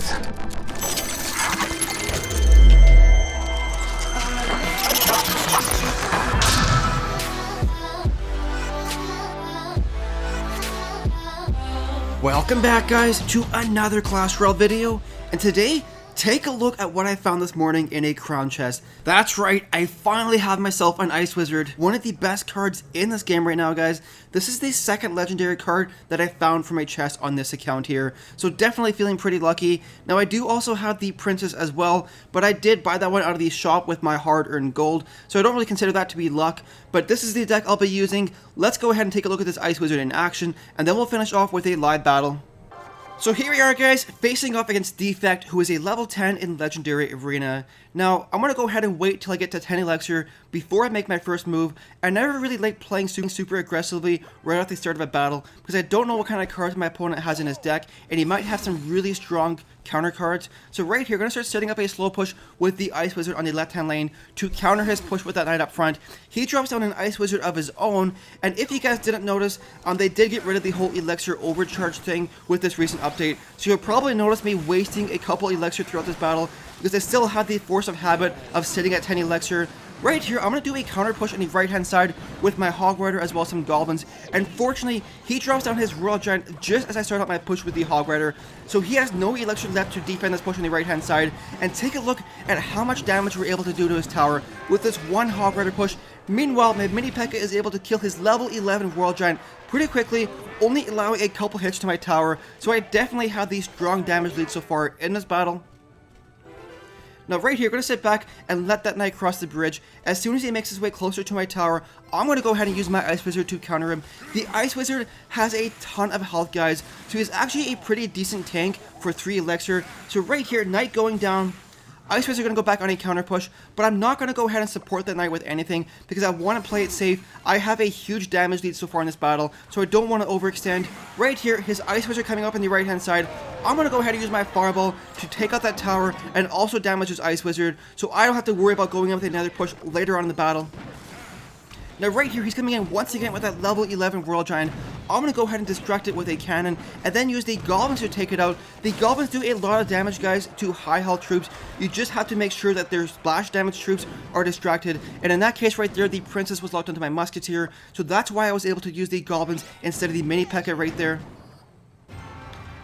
this. Welcome back, guys, to another Clash Royale video, and today, take a look at what I found this morning in a crown chest. That's right, I finally have myself an Ice Wizard, one of the best cards in this game right now, guys. This is the second legendary card that I found from a chest on this account here, so definitely feeling pretty lucky. Now, I do also have the Princess as well, but I did buy that one out of the shop with my hard-earned gold, so I don't really consider that to be luck, but this is the deck I'll be using. Let's go ahead and take a look at this Ice Wizard in action, and then we'll finish off with a live battle. So here we are, guys, facing off against Defect, who is a level 10 in Legendary Arena. Now, I'm going to go ahead and wait till I get to 10 Elixir before I make my first move. I never really like playing super aggressively right at the start of a battle, because I don't know what kind of cards my opponent has in his deck, and he might have some really strong counter cards. So right here, I'm going to start setting up a slow push with the Ice Wizard on the left-hand lane to counter his push with that Knight up front. He drops down an Ice Wizard of his own, and if you guys didn't notice, they did get rid of the whole Elixir overcharge thing with this recent update. So you'll probably notice me wasting a couple Elixir throughout this battle, because I still have the force of habit of sitting at 10 Elixir. Right here, I'm going to do a counter push on the right-hand side with my Hog Rider as well as some Goblins. And fortunately, he drops down his Royal Giant just as I start out my push with the Hog Rider. So he has no Elixir left to defend this push on the right-hand side. And take a look at how much damage we're able to do to his tower with this one Hog Rider push. Meanwhile, my Mini P.E.K.K.A. is able to kill his level 11 Royal Giant pretty quickly, only allowing a couple hits to my tower. So I definitely have the strong damage lead so far in this battle. Now right here, I'm going to sit back and let that Knight cross the bridge. As soon as he makes his way closer to my tower, I'm going to go ahead and use my Ice Wizard to counter him. The Ice Wizard has a ton of health, guys, so he's actually a pretty decent tank for 3 Elixir. So right here, Knight going down. Ice Wizard going to go back on a counter push, but I'm not going to go ahead and support that Knight with anything because I want to play it safe. I have a huge damage lead so far in this battle, so I don't want to overextend. Right here, his Ice Wizard coming up on the right-hand side. I'm going to go ahead and use my Fireball to take out that tower and also damage his Ice Wizard, so I don't have to worry about going in with another push later on in the battle. Now right here, he's coming in once again with that level 11 Royal Giant. I'm going to go ahead and distract it with a cannon, and then use the Goblins to take it out. The Goblins do a lot of damage, guys, to high health troops. You just have to make sure that their splash damage troops are distracted, and in that case right there, the Princess was locked onto my Musketeer, so that's why I was able to use the Goblins instead of the Mini P.E.K.K.A. right there.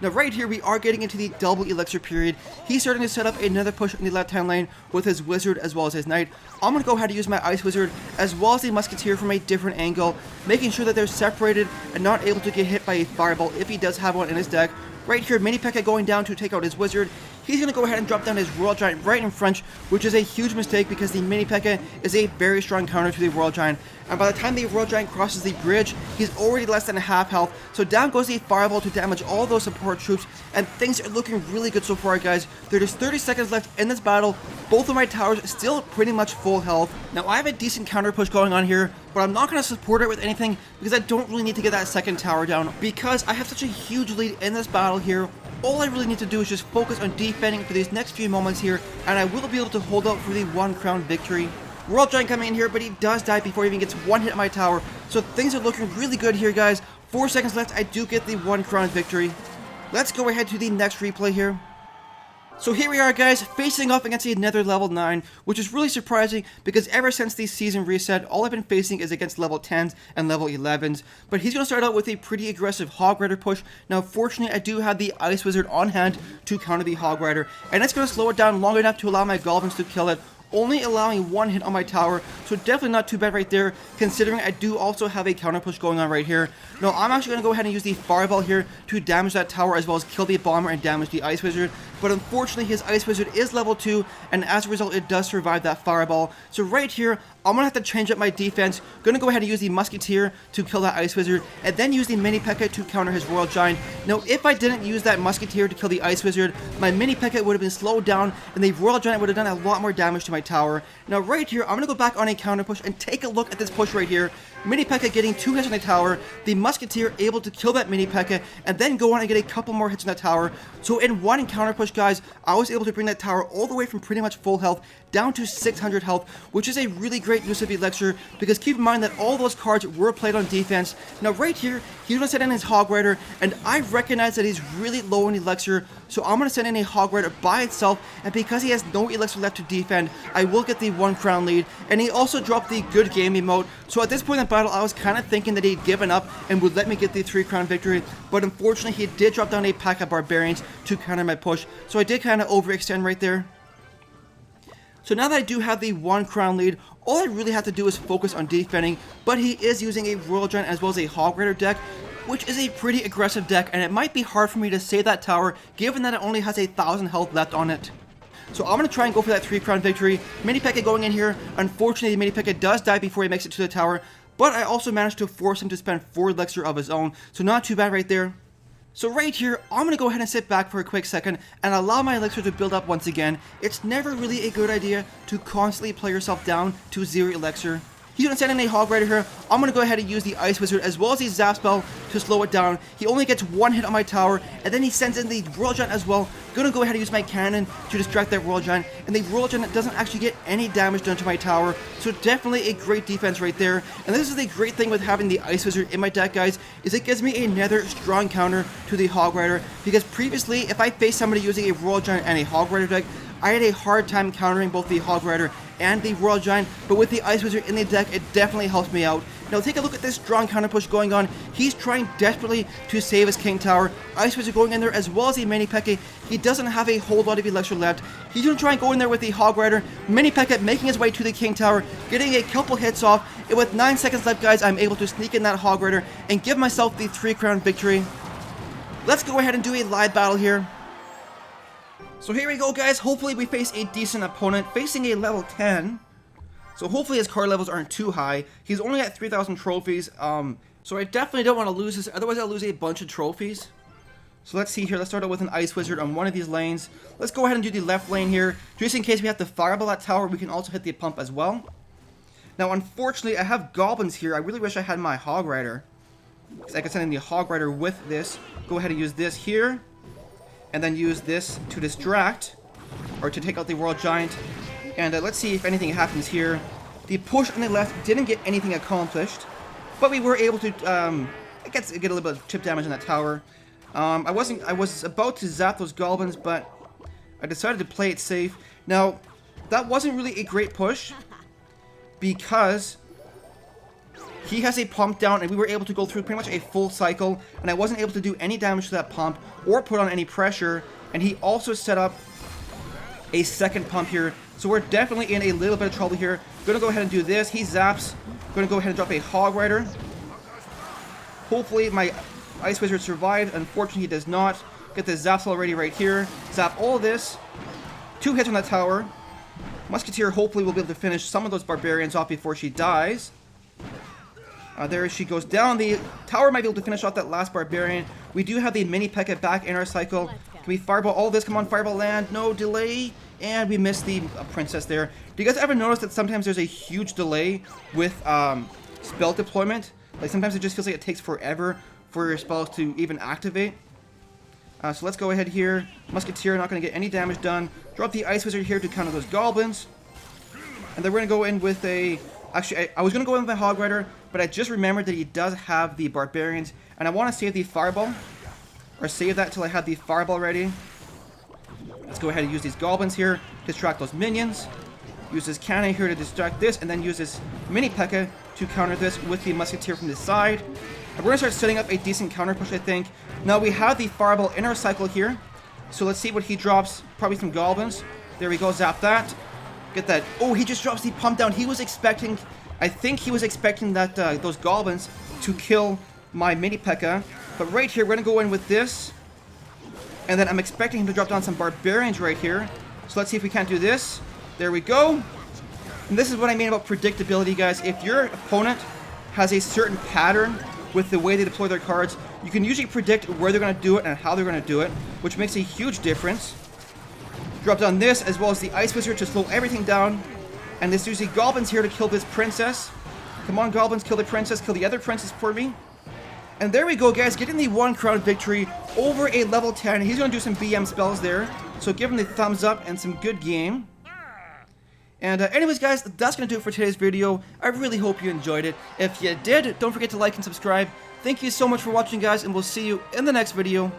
Now right here, we are getting into the double Elixir period. He's starting to set up another push in the left-hand lane with his Wizard as well as his Knight. I'm going to go ahead and use my Ice Wizard as well as the Musketeer from a different angle, making sure that they're separated and not able to get hit by a Fireball if he does have one in his deck. Right here, Mini P.E.K.K.A. going down to take out his Wizard. He's going to go ahead and drop down his Royal Giant right in front, which is a huge mistake because the Mini P.E.K.K.A. is a very strong counter to the Royal Giant. And by the time the Royal Giant crosses the bridge, he's already less than half health. So down goes the Fireball to damage all those support troops. And things are looking really good so far, guys. There's 30 seconds left in this battle. Both of my towers still pretty much full health. Now I have a decent counter push going on here, but I'm not going to support it with anything because I don't really need to get that second tower down because I have such a huge lead in this battle here. All I really need to do is just focus on defending for these next few moments here, and I will be able to hold out for the 1 crown victory. Royal Giant coming in here, but he does die before he even gets 1 hit at my tower, so things are looking really good here, guys. 4 seconds left, I do get the 1 crown victory. Let's go ahead to the next replay here. So here we are, guys, facing off against another level 9, which is really surprising because ever since the season reset, all I've been facing is against level 10s and level 11s. But he's going to start out with a pretty aggressive Hog Rider push. Now, fortunately, I do have the Ice Wizard on hand to counter the Hog Rider, and it's going to slow it down long enough to allow my Goblins to kill it, only allowing 1 hit on my tower, so definitely not too bad right there, considering I do also have a counter push going on right here. Now, I'm actually going to go ahead and use the Fireball here to damage that tower as well as kill the Bomber and damage the Ice Wizard, but unfortunately his Ice Wizard is level 2, and as a result it does survive that Fireball. So right here, I'm going to have to change up my defense. Going to go ahead and use the Musketeer to kill that Ice Wizard, and then use the Mini P.E.K.K.A. to counter his Royal Giant. Now, if I didn't use that Musketeer to kill the Ice Wizard, my Mini P.E.K.K.A. would have been slowed down, and the Royal Giant would have done a lot more damage to my tower. Now, right here, I'm going to go back on a counter push and take a look at this push right here. Mini P.E.K.K.A. getting 2 hits on the tower, the Musketeer able to kill that Mini P.E.K.K.A. and then go on and get a couple more hits on that tower. So in one counter push, guys, I was able to bring that tower all the way from pretty much full health down to 600 health, which is a really great use of elixir, because keep in mind that all those cards were played on defense. Now right here, he's going to send in his Hog Rider, and I recognize that he's really low in elixir, so I'm going to send in a Hog Rider by itself, and because he has no elixir left to defend, I will get the 1 crown lead. And he also dropped the good game emote, so at this point in the battle, I was kind of thinking that he'd given up and would let me get the 3 crown victory, but unfortunately he did drop down a pack of barbarians to counter my push, so I did kind of overextend right there. So now that I do have the 1 crown lead, all I really have to do is focus on defending, but he is using a Royal Giant as well as a Hog Rider deck, which is a pretty aggressive deck, and it might be hard for me to save that tower given that it only has 1,000 health left on it. So I'm going to try and go for that 3 crown victory. Mini P.E.K.K.A going in here. Unfortunately, the Mini P.E.K.K.A does die before he makes it to the tower, but I also managed to force him to spend 4 elixir of his own, so not too bad right there. So right here, I'm going to go ahead and sit back for a quick second and allow my elixir to build up once again. It's never really a good idea to constantly play yourself down to 0 elixir. He's going to send in a Hog Rider here. I'm going to go ahead and use the Ice Wizard as well as the Zap spell to slow it down. He only gets 1 hit on my tower, and then he sends in the Royal Giant as well. Going to go ahead and use my cannon to distract that Royal Giant, and the Royal Giant doesn't actually get any damage done to my tower, so definitely a great defense right there. And this is the great thing with having the Ice Wizard in my deck, guys, is it gives me another strong counter to the Hog Rider, because previously, if I faced somebody using a Royal Giant and a Hog Rider deck, I had a hard time countering both the Hog Rider and the Royal Giant, but with the Ice Wizard in the deck, it definitely helps me out. Now take a look at this strong counter push going on. He's trying desperately to save his King Tower. Ice Wizard going in there as well as the Mini P.E.K.K.A. He doesn't have a whole lot of elixir left. He's going to try and go in there with the Hog Rider. Mini P.E.K.K.A making his way to the King Tower, getting a couple hits off. And with 9 seconds left, guys, I'm able to sneak in that Hog Rider and give myself the 3 crown victory. Let's go ahead and do a live battle here. So here we go, guys. Hopefully we face a decent opponent, facing a level 10. So hopefully his card levels aren't too high. He's only at 3,000 trophies, so I definitely don't want to lose this, otherwise I'll lose a bunch of trophies. So let's see here, let's start out with an Ice Wizard on one of these lanes. Let's go ahead and do the left lane here. Just in case we have to fireball that tower, we can also hit the pump as well. Now unfortunately, I have goblins here. I really wish I had my Hog Rider, because I could send in the Hog Rider with this. Go ahead and use this here, and then use this to distract, or to take out the Royal Giant. And let's see if anything happens here. The push on the left didn't get anything accomplished, but we were able to get a little bit of chip damage on that tower. I was about to zap those goblins, but I decided to play it safe. Now, that wasn't really a great push, because he has a pump down, and we were able to go through pretty much a full cycle, and I wasn't able to do any damage to that pump or put on any pressure. And he also set up a second pump here, so we're definitely in a little bit of trouble here. Gonna go ahead and do this. He zaps. Gonna go ahead and drop a Hog Rider. Hopefully my Ice Wizard survived. Unfortunately, he does not. Get the zaps already right here. Zap all of this. 2 hits on that tower. Musketeer hopefully will be able to finish some of those barbarians off before she dies. There she goes down. The tower might be able to finish off that last barbarian. We do have the Mini P.E.K.K.A back in our cycle. Can we fireball all this? Come on, fireball land. No delay. And we missed the princess there. Do you guys ever notice that sometimes there's a huge delay with spell deployment? Like sometimes it just feels like it takes forever for your spells to even activate. So let's go ahead here. Musketeer not going to get any damage done. Drop the Ice Wizard here to counter those goblins. And then we're going to go in with a... Actually, I was going to go in with my Hog Rider, but I just remembered that he does have the barbarians. And I want to save the fireball. Or save that till I have the fireball ready. Let's go ahead and use these goblins here to distract those minions. Use this cannon here to distract this, and then use this Mini P.E.K.K.A to counter this with the Musketeer from the side. And we're going to start setting up a decent counter push, I think. Now we have the fireball in our cycle here, so let's see what he drops. Probably some goblins. There we go, zap that. Get that. Oh, he just drops the pump down. He was expecting, I think he was expecting that those goblins to kill my Mini P.E.K.K.A. But right here, we're going to go in with this. And then I'm expecting him to drop down some barbarians right here. So let's see if we can't do this. There we go. And this is what I mean about predictability, guys. If your opponent has a certain pattern with the way they deploy their cards, you can usually predict where they're going to do it and how they're going to do it, which makes a huge difference. Drop down this as well as the Ice Wizard to slow everything down. And there's usually goblins here to kill this princess. Come on, goblins, kill the princess. Kill the other princess for me. And there we go, guys, getting the 1 crown victory over a level 10. He's going to do some BM spells there, so give him the thumbs up and some good game. And anyways, guys, that's going to do it for today's video. I really hope you enjoyed it. If you did, don't forget to like and subscribe. Thank you so much for watching, guys, and we'll see you in the next video.